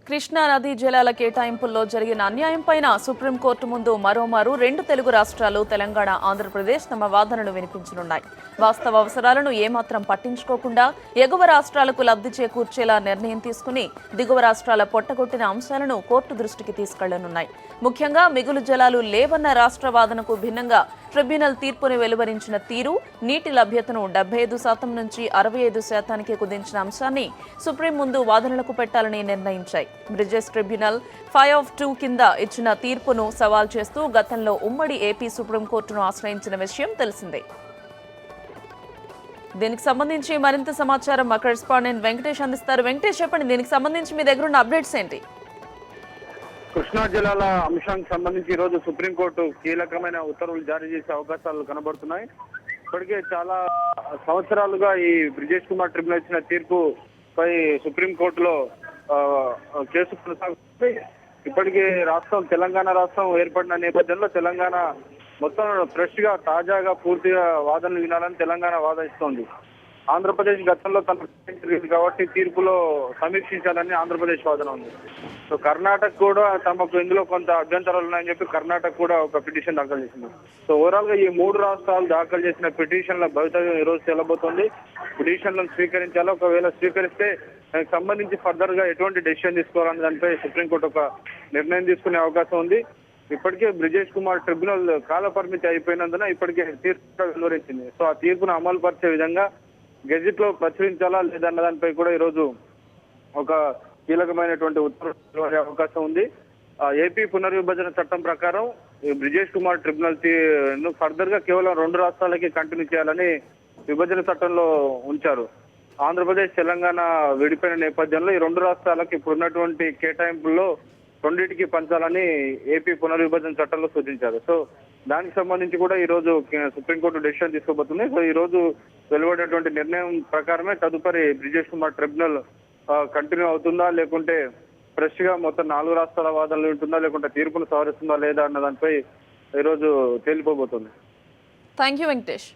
కృష్ణా నదీ జలాల కేటాయింపుల్లో జరిగిన అన్యాయంపైన సుప్రీంకోర్టు ముందు మరోమారు రెండు తెలుగు రాష్ట్రాలు తెలంగాణ, ఆంధ్రప్రదేశ్ తమ వాదనలు వినిపించనున్నాయి. వాస్తవ అవసరాలను ఏమాత్రం పట్టించుకోకుండా ఎగువ రాష్ట్రాలకు లబ్ధి చేకూర్చేలా నిర్ణయం తీసుకుని దిగువ రాష్ట్రాల పొట్టగొట్టిన అంశాలను కోర్టు దృష్టికి తీసుకెళ్లనున్నాయి. ముఖ్యంగా మిగులు జలాలు లేవన్న రాష్ట్ర వాదనకు భిన్నంగా ట్రిబ్యునల్ తీర్పును వెలువరించిన తీరు, నీటి లభ్యతను 75% నుంచి 65%కి కుదించిన అంశాన్ని సుప్రీం ముందు వాదనలకు పెట్టాలని నిర్ణయించాయి. బ్రిజెస్ ట్రిబ్యునల్ 5/2 కింద ఇచ్చిన తీర్పును సవాల్ చేస్తూ గతంలో ఉమ్మడి ఏపీ సుప్రీంకోర్టును ఆశ్రయించిన విషయం తెలిసిందే. దీనికి సంబంధించి మరింత సమాచారం మా కరెస్పాండెంట్ వెంకటేష్ అందిస్తారు. వెంకటేష్, చెప్పండి, దీనికి సంబంధించి మీ దగ్గర ఉన్న అప్డేట్స్ ఏంటి? కృష్ణా జలాల అంశానికి సంబంధించి ఈ రోజు సుప్రీంకోర్టు కీలకమైన ఉత్తర్వులు జారీ చేసే అవకాశాలు కనబడుతున్నాయి. ఇప్పటికే చాలా సంవత్సరాలుగా ఈ బ్రిజేష్ కుమార్ ట్రిబ్యునల్ ఇచ్చిన తీర్పుపై సుప్రీంకోర్టులో కేసు కొనసాగుతుంది. ఇప్పటికే తెలంగాణ రాష్ట్రం ఏర్పడిన నేపథ్యంలో తెలంగాణ మొత్తం ఫ్రెష్ గా తాజాగా పూర్తిగా వాదనలు వినాలని తెలంగాణ వాదిస్తోంది. ఆంధ్రప్రదేశ్ గతంలో తన జరిగింది కాబట్టి తీర్పులో సమీక్షించాలని ఆంధ్రప్రదేశ్ వాదన ఉంది. సో కర్ణాటక కూడా తమకు ఇందులో కొంత అభ్యంతరాలు ఉన్నాయని చెప్పి కర్ణాటక కూడా ఒక పిటిషన్ దాఖలు చేసింది. సో ఓవరాల్ గా ఈ మూడు రాష్ట్రాలు దాఖలు చేసిన పిటిషన్ల భవితవ్యం ఈ రోజు తెలబోతోంది. పిటిషన్లను స్వీకరించాలో, ఒకవేళ స్వీకరిస్తే దానికి సంబంధించి ఫర్దర్ గా ఎటువంటి డెసిషన్ తీసుకోవాలనే దానిపై సుప్రీంకోర్టు ఒక నిర్ణయం తీసుకునే అవకాశం ఉంది. ఇప్పటికే బ్రిజేష్ కుమార్ ట్రిబ్యునల్ కాల పరిమితి అయిపోయినందున ఇప్పటికే తీర్పు వెలువరించింది. సో ఆ తీర్పును అమలు పరిచే విధంగా గెజిట్ లో ప్రచురించాలా లేదన్న దానిపై కూడా ఈరోజు ఒక కీలకమైనటువంటి ఉత్తర్వులు వెలువడే అవకాశం ఉంది. ఏపీ పునర్విభజన చట్టం ప్రకారం బ్రిజేష్ కుమార్ ట్రిబ్యునల్ ఫర్దర్ గా కేవలం రెండు రాష్ట్రాలకి కంటిన్యూ చేయాలని విభజన చట్టంలో ఉంచారు. ఆంధ్రప్రదేశ్, తెలంగాణ విడిపోయిన నేపథ్యంలో ఈ రెండు రాష్ట్రాలకు ఇప్పుడున్నటువంటి కేటాయింపుల్లో రెండింటికి పంచాలని ఏపీ పునర్విభజన చట్టంలో సూచించారు. సో దానికి సంబంధించి కూడా ఈ రోజు సుప్రీంకోర్టు డెసిషన్ తీసుకోబోతుంది. సో ఈ రోజు వెలువడినటువంటి నిర్ణయం ప్రకారమే తదుపరి బ్రిజేష్ కుమార్ ట్రిబ్యునల్ కంటిన్యూ అవుతుందా, లేకుంటే ఫ్రెష్ గా మొత్తం 4 రాష్ట్రాల వాదనలు ఉంటుందా, లేకుంటే తీర్పును సవరిస్తుందా లేదా అన్న దానిపై ఈ రోజు తేలిపోబోతుంది. Thank you Venkatesh.